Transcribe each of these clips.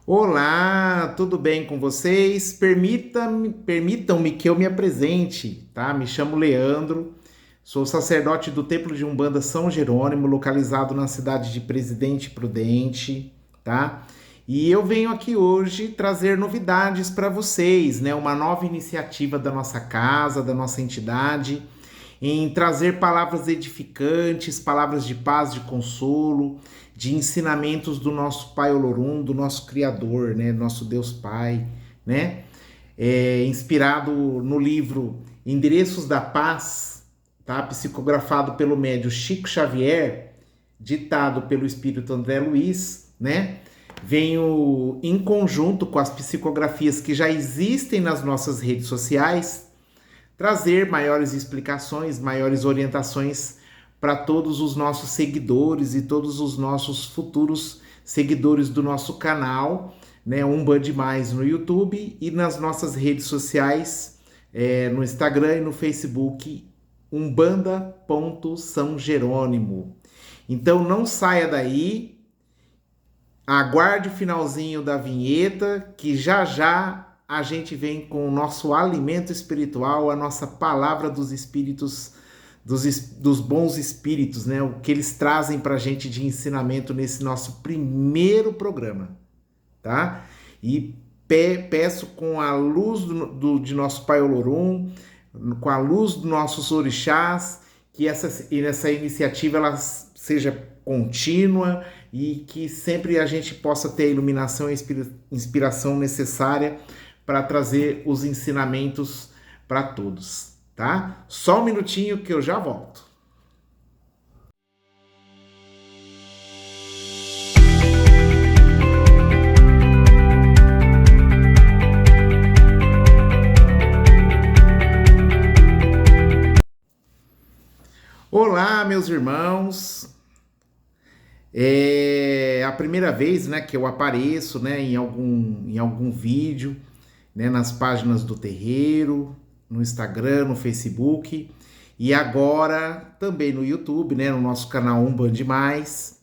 Olá, tudo bem com vocês? Permitam-me que eu me apresente, tá? Me chamo Leandro, sou sacerdote do Templo de Umbanda São Jerônimo, localizado na cidade de Presidente Prudente, tá? E eu venho aqui hoje trazer novidades para vocês, né? Uma nova iniciativa da nossa casa, da nossa entidade, em trazer palavras edificantes, palavras de paz, de consolo, de ensinamentos do nosso Pai Olorum, do nosso Criador, né, nosso Deus Pai, né, inspirado no livro Endereços da Paz, tá, psicografado pelo médium Chico Xavier, ditado pelo Espírito André Luiz, né, venho em conjunto com as psicografias que já existem nas nossas redes sociais, trazer maiores explicações, maiores orientações para todos os nossos seguidores e todos os nossos futuros seguidores do nosso canal, né, Umbanda Mais no YouTube e nas nossas redes sociais, no Instagram e no Facebook, Umbanda.São Jerônimo. Então não saia daí, aguarde o finalzinho da vinheta, que já já a gente vem com o nosso alimento espiritual, a nossa palavra dos espíritos, dos bons espíritos, né? O que eles trazem para a gente de ensinamento nesse nosso primeiro programa, tá? E peço com a luz de nosso Pai Olorum, com a luz dos nossos orixás, que essa iniciativa ela seja contínua e que sempre a gente possa ter a iluminação e a inspiração necessária para trazer os ensinamentos para todos, tá? Só um minutinho que eu já volto. Olá, meus irmãos. É a primeira vez, né, que eu apareço, né, em algum vídeo, né, nas páginas do terreiro, no Instagram, no Facebook e agora também no YouTube, né, no nosso canal Umbanda Mais,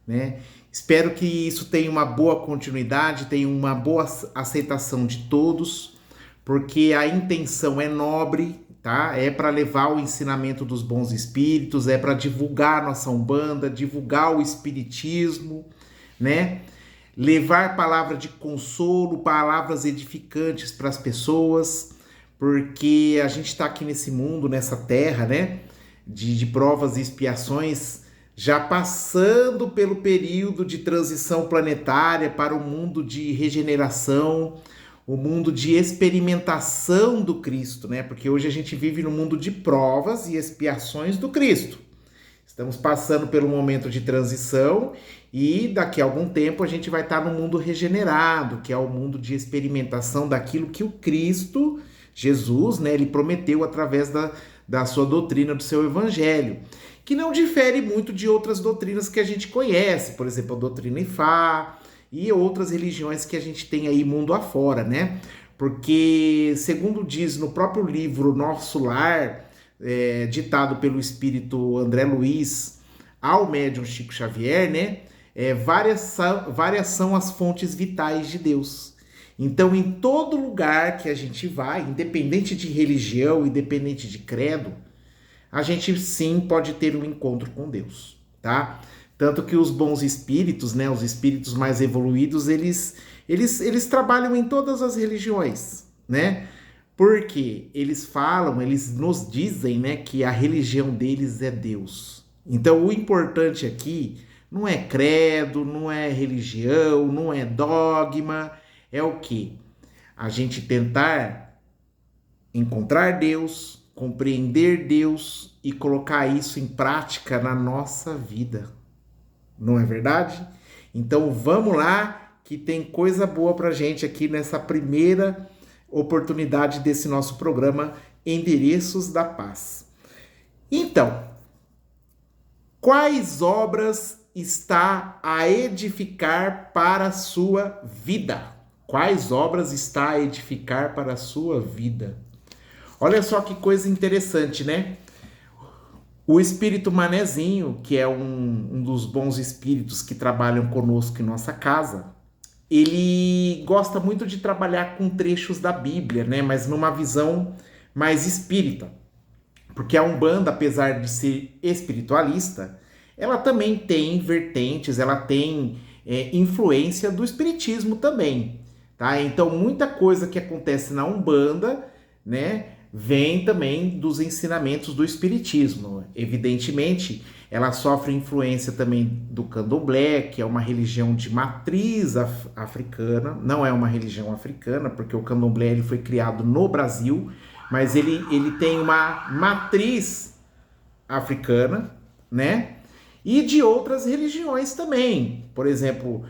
né? Espero que isso tenha uma boa continuidade, tenha uma boa aceitação de todos, porque a intenção é nobre, tá? É para levar o ensinamento dos bons espíritos, é para divulgar a nossa Umbanda, divulgar o espiritismo, né? Levar palavra de consolo, palavras edificantes para as pessoas, porque a gente está aqui nesse mundo, nessa terra, né, de provas e expiações, já passando pelo período de transição planetária para o mundo de regeneração, o mundo de experimentação do Cristo, né, porque hoje a gente vive no mundo de provas e expiações do Cristo. Estamos passando pelo momento de transição e daqui a algum tempo a gente vai estar no mundo regenerado, que é o mundo de experimentação daquilo que o Cristo, Jesus, né, ele prometeu através da sua doutrina, do seu evangelho, que não difere muito de outras doutrinas que a gente conhece, por exemplo, a doutrina Ifá e outras religiões que a gente tem aí mundo afora, né? Porque, segundo diz no próprio livro Nosso Lar, ditado pelo espírito André Luiz ao médium Chico Xavier, né? Várias são as fontes vitais de Deus. Então, em todo lugar que a gente vai, independente de religião, independente de credo, a gente sim pode ter um encontro com Deus, tá? Tanto que os bons espíritos, né, os espíritos mais evoluídos, eles trabalham em todas as religiões, né? Porque eles falam, eles nos dizem, né, que a religião deles é Deus. Então, o importante aqui não é credo, não é religião, não é dogma, é o quê? A gente tentar encontrar Deus, compreender Deus e colocar isso em prática na nossa vida. Não é verdade? Então, vamos lá, que tem coisa boa pra gente aqui nessa primeira oportunidade desse nosso programa Endereços da Paz. Então, quais obras está a edificar para a sua vida? Quais obras está a edificar para a sua vida? Olha só que coisa interessante, né? O espírito Manezinho, que é um dos bons espíritos que trabalham conosco em nossa casa, ele gosta muito de trabalhar com trechos da Bíblia, né? Mas numa visão mais espírita. Porque a Umbanda, apesar de ser espiritualista, ela também tem vertentes, ela tem influência do espiritismo também, tá? Então, muita coisa que acontece na Umbanda, né, vem também dos ensinamentos do espiritismo. Evidentemente, ela sofre influência também do candomblé, que é uma religião de matriz africana, não é uma religião africana, porque o candomblé ele foi criado no Brasil, mas ele tem uma matriz africana, né? E de outras religiões também. Por exemplo,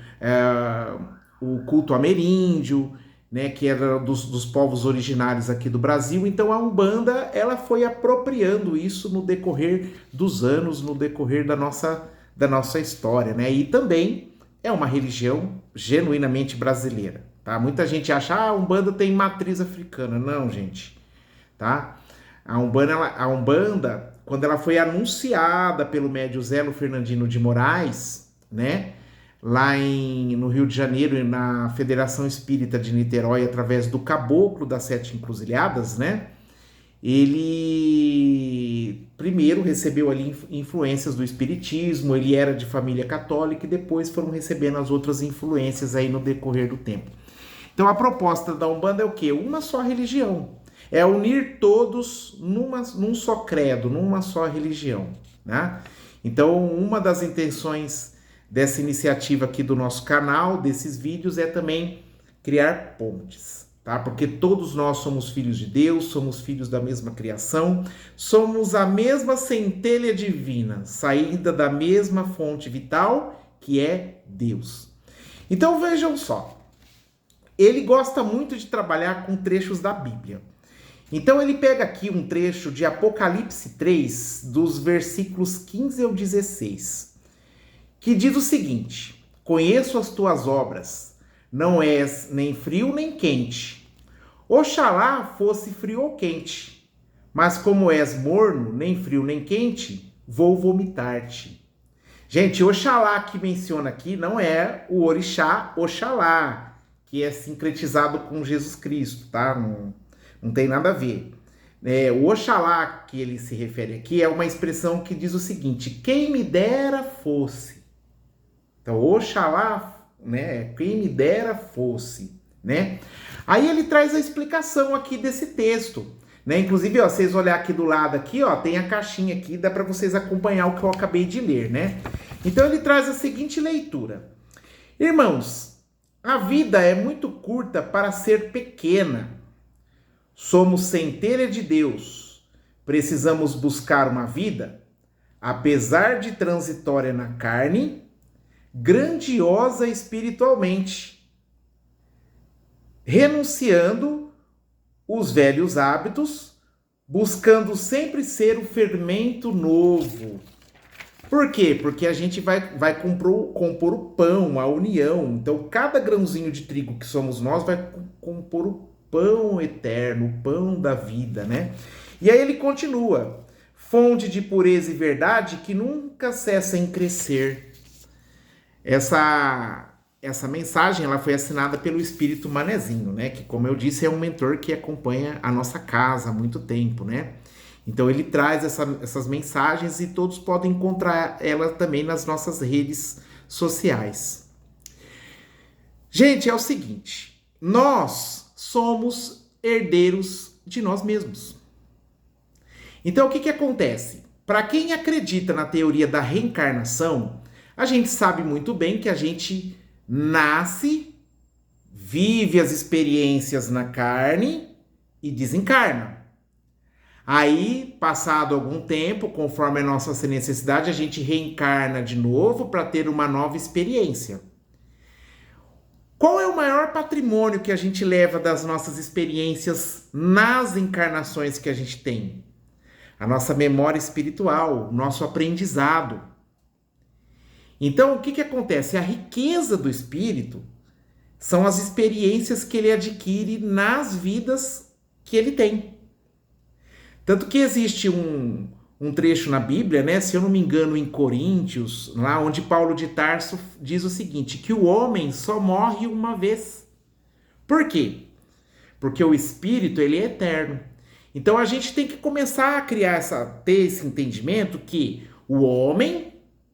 o culto ameríndio, né, que era dos povos originários aqui do Brasil. Então a Umbanda ela foi apropriando isso no decorrer dos anos, no decorrer da nossa história, né? E também é uma religião genuinamente brasileira, tá? Muita gente acha, a Umbanda tem matriz africana. Não, gente, tá? A Umbanda, quando ela foi anunciada pelo médium Zelo Fernandino de Moraes, né, lá no Rio de Janeiro, na Federação Espírita de Niterói, através do Caboclo das Sete Encruzilhadas, né, ele primeiro recebeu ali influências do espiritismo, ele era de família católica e depois foram recebendo as outras influências aí no decorrer do tempo. Então a proposta da Umbanda é o quê? Uma só religião. É unir todos num só credo, numa só religião, né? Então, uma das intenções dessa iniciativa aqui do nosso canal, desses vídeos, é também criar pontes, tá? Porque todos nós somos filhos de Deus, somos filhos da mesma criação, somos a mesma centelha divina, saída da mesma fonte vital, que é Deus. Então, vejam só, ele gosta muito de trabalhar com trechos da Bíblia. Então ele pega aqui um trecho de Apocalipse 3, dos versículos 15 ao 16, que diz o seguinte: conheço as tuas obras, não és nem frio nem quente. Oxalá fosse frio ou quente, mas como és morno, nem frio nem quente, vou vomitar-te. Gente, Oxalá que menciona aqui não é o orixá Oxalá, que é sincretizado com Jesus Cristo, tá? Não tem nada a ver. O Oxalá que ele se refere aqui é uma expressão que diz o seguinte: quem me dera fosse. Então, Oxalá, né? Quem me dera fosse, né? Aí ele traz a explicação aqui desse texto, né? Inclusive, ó, vocês olhar aqui do lado aqui, ó, tem a caixinha aqui, dá para vocês acompanhar o que eu acabei de ler, né? Então ele traz a seguinte leitura: irmãos, a vida é muito curta para ser pequena. Somos centelha de Deus. Precisamos buscar uma vida, apesar de transitória na carne, grandiosa espiritualmente, renunciando os velhos hábitos, buscando sempre ser o fermento novo. Por quê? Porque a gente vai compor o pão, a união. Então, cada grãozinho de trigo que somos nós vai compor o pão eterno, o pão da vida, né? E aí ele continua: fonte de pureza e verdade que nunca cessa em crescer. Essa mensagem ela foi assinada pelo Espírito Manezinho, né? Que, como eu disse, é um mentor que acompanha a nossa casa há muito tempo, né? Então ele traz essas mensagens e todos podem encontrar ela também nas nossas redes sociais. Gente, é o seguinte: nós somos herdeiros de nós mesmos. Então, o que acontece? Para quem acredita na teoria da reencarnação, a gente sabe muito bem que a gente nasce, vive as experiências na carne e desencarna. Aí, passado algum tempo, conforme a nossa necessidade, a gente reencarna de novo para ter uma nova experiência. Qual é o maior patrimônio que a gente leva das nossas experiências nas encarnações que a gente tem? A nossa memória espiritual, o nosso aprendizado. Então, o que acontece? A riqueza do espírito são as experiências que ele adquire nas vidas que ele tem. Tanto que existe um trecho na Bíblia, né? Se eu não me engano, em Coríntios, lá onde Paulo de Tarso diz o seguinte, que o homem só morre uma vez. Por quê? Porque o espírito, ele é eterno. Então a gente tem que começar a ter esse entendimento que o homem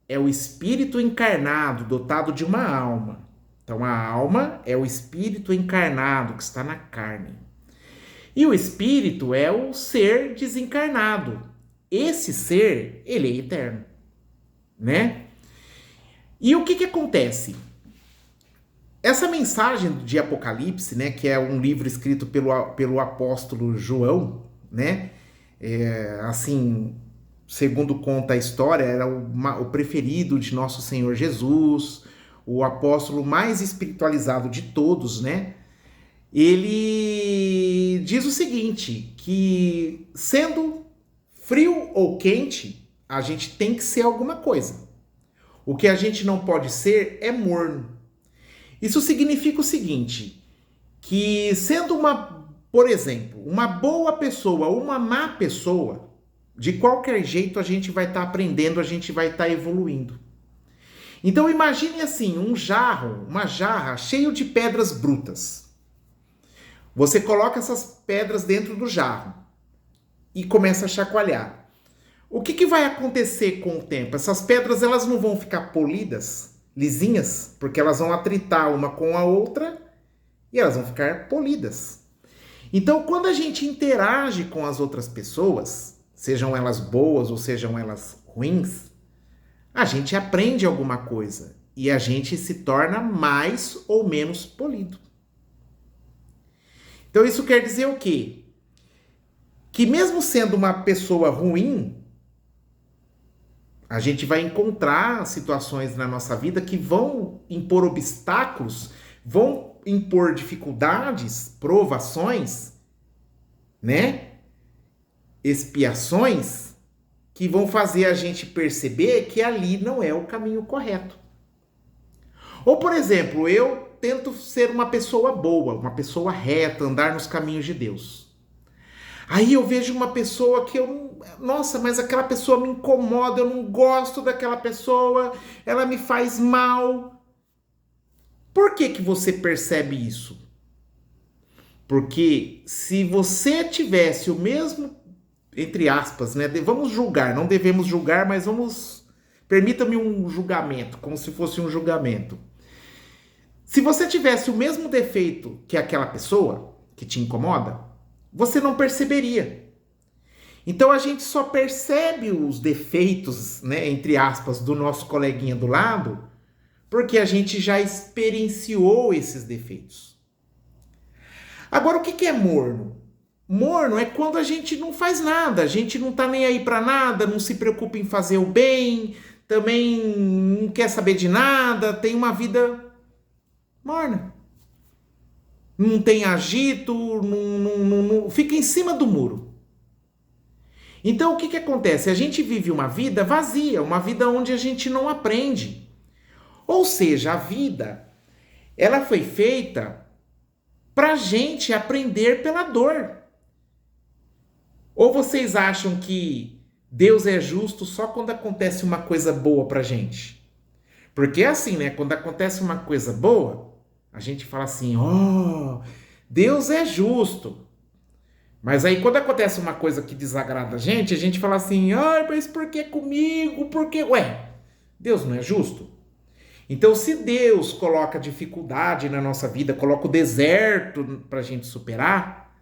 é o espírito encarnado, dotado de uma alma. Então a alma é o espírito encarnado que está na carne. E o espírito é o ser desencarnado. Esse ser, ele é eterno, né? E o que acontece? Essa mensagem de Apocalipse, né, que é um livro escrito pelo apóstolo João, né, assim, segundo conta a história, era o preferido de nosso Senhor Jesus, o apóstolo mais espiritualizado de todos, né? Ele diz o seguinte, que sendo frio ou quente, a gente tem que ser alguma coisa. O que a gente não pode ser é morno. Isso significa o seguinte, que sendo por exemplo, uma boa pessoa ou uma má pessoa, de qualquer jeito a gente vai estar aprendendo, a gente vai estar evoluindo. Então imagine assim, uma jarra cheia de pedras brutas. Você coloca essas pedras dentro do jarro e começa a chacoalhar. O que vai acontecer com o tempo? Essas pedras elas não vão ficar polidas, lisinhas, porque elas vão atritar uma com a outra e elas vão ficar polidas. Então, quando a gente interage com as outras pessoas, sejam elas boas ou sejam elas ruins, a gente aprende alguma coisa e a gente se torna mais ou menos polido. Então, isso quer dizer o quê? Que mesmo sendo uma pessoa ruim, a gente vai encontrar situações na nossa vida que vão impor obstáculos, vão impor dificuldades, provações, né? Expiações, que vão fazer a gente perceber que ali não é o caminho correto. Ou, por exemplo, eu tento ser uma pessoa boa, uma pessoa reta, andar nos caminhos de Deus. Aí eu vejo uma pessoa que nossa, mas aquela pessoa me incomoda, eu não gosto daquela pessoa, ela me faz mal. Por que você percebe isso? Porque se você tivesse o mesmo, entre aspas, né? Vamos julgar, não devemos julgar, mas permita-me um julgamento, como se fosse um julgamento. Se você tivesse o mesmo defeito que aquela pessoa que te incomoda, você não perceberia. Então a gente só percebe os defeitos, né, entre aspas, do nosso coleguinha do lado, porque a gente já experienciou esses defeitos. Agora, o que é morno? Morno é quando a gente não faz nada, a gente não tá nem aí para nada, não se preocupa em fazer o bem, também não quer saber de nada, tem uma vida morna. Não tem agito, não fica em cima do muro. Então, o que acontece? A gente vive uma vida vazia, uma vida onde a gente não aprende. Ou seja, a vida, ela foi feita para a gente aprender pela dor. Ou vocês acham que Deus é justo só quando acontece uma coisa boa pra gente? Porque é assim, né? Quando acontece uma coisa boa, a gente fala assim, Deus é justo. Mas aí quando acontece uma coisa que desagrada a gente fala assim, mas por que comigo? Por que? Ué, Deus não é justo? Então se Deus coloca dificuldade na nossa vida, coloca o deserto pra gente superar,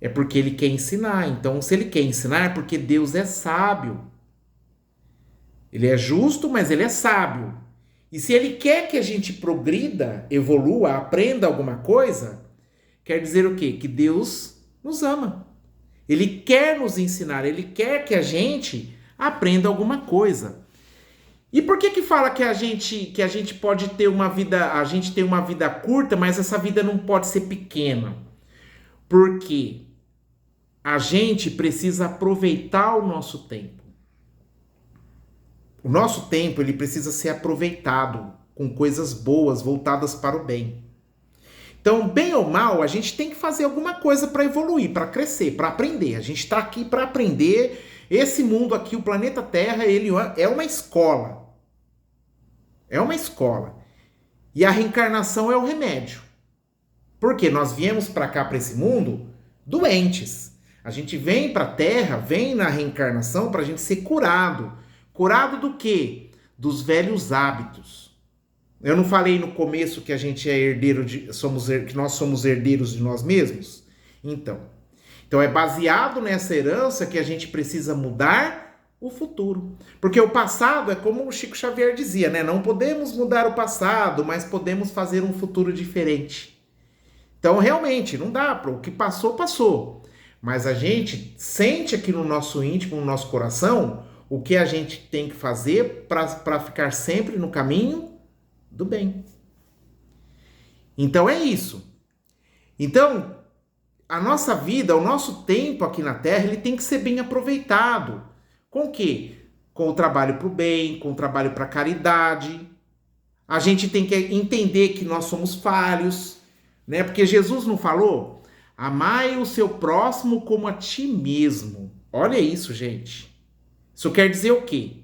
é porque Ele quer ensinar. Então se Ele quer ensinar é porque Deus é sábio. Ele é justo, mas Ele é sábio. E se Ele quer que a gente progrida, evolua, aprenda alguma coisa, quer dizer o quê? Que Deus nos ama. Ele quer nos ensinar, Ele quer que a gente aprenda alguma coisa. E por que fala que a gente pode ter uma vida, a gente tem uma vida curta, mas essa vida não pode ser pequena? Porque a gente precisa aproveitar o nosso tempo. O nosso tempo, ele precisa ser aproveitado com coisas boas, voltadas para o bem. Então, bem ou mal, a gente tem que fazer alguma coisa para evoluir, para crescer, para aprender. A gente está aqui para aprender, Esse mundo aqui, o planeta Terra, ele é uma escola. É uma escola. E a reencarnação é o remédio. Porque nós viemos para cá, para esse mundo, doentes. A gente vem para a Terra, vem na reencarnação para a gente ser curado. Curado do quê? Dos velhos hábitos. Eu não falei no começo que a gente é herdeiro que nós somos herdeiros de nós mesmos? Então é baseado nessa herança que a gente precisa mudar o futuro. Porque o passado é como o Chico Xavier dizia, né? Não podemos mudar o passado, mas podemos fazer um futuro diferente. Então realmente não dá, o que passou, passou. Mas a gente sente aqui no nosso íntimo, no nosso coração, o que a gente tem que fazer para ficar sempre no caminho do bem. Então é isso. Então, a nossa vida, o nosso tempo aqui na Terra, ele tem que ser bem aproveitado. Com o quê? Com o trabalho para o bem, com o trabalho para a caridade. A gente tem que entender que nós somos falhos, né? Porque Jesus não falou? Amai o seu próximo como a ti mesmo. Olha isso, gente. Isso quer dizer o quê?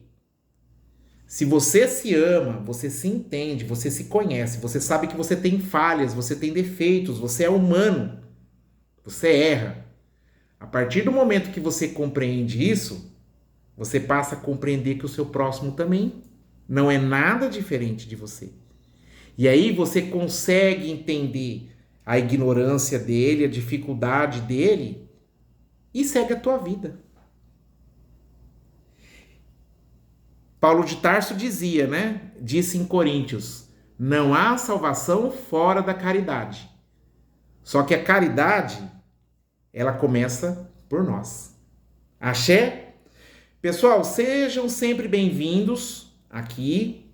Se você se ama, você se entende, você se conhece, você sabe que você tem falhas, você tem defeitos, você é humano, você erra. A partir do momento que você compreende isso, você passa a compreender que o seu próximo também não é nada diferente de você. E aí você consegue entender a ignorância dele, a dificuldade dele e segue a tua vida. Paulo de Tarso dizia, né? Disse em Coríntios, não há salvação fora da caridade. Só que a caridade, ela começa por nós. Axé? Pessoal, sejam sempre bem-vindos aqui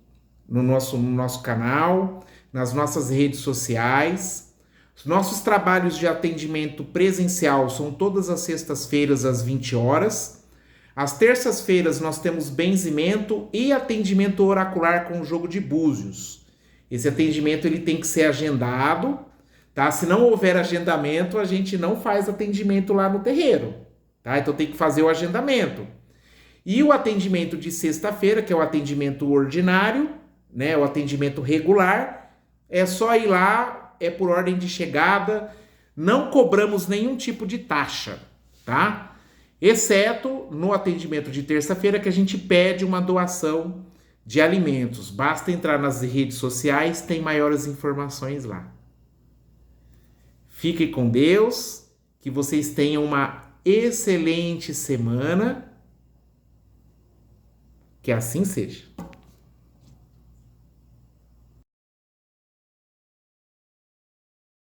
no nosso canal, nas nossas redes sociais. Os nossos trabalhos de atendimento presencial são todas as sextas-feiras às 20 horas. Às terças-feiras nós temos benzimento e atendimento oracular com o jogo de búzios. Esse atendimento ele tem que ser agendado, tá? Se não houver agendamento, a gente não faz atendimento lá no terreiro, tá? Então tem que fazer o agendamento. E o atendimento de sexta-feira, que é o atendimento ordinário, né? O atendimento regular, é só ir lá, é por ordem de chegada, não cobramos nenhum tipo de taxa, tá? Exceto no atendimento de terça-feira que a gente pede uma doação de alimentos. Basta entrar nas redes sociais, tem maiores informações lá. Fiquem com Deus, que vocês tenham uma excelente semana. Que assim seja.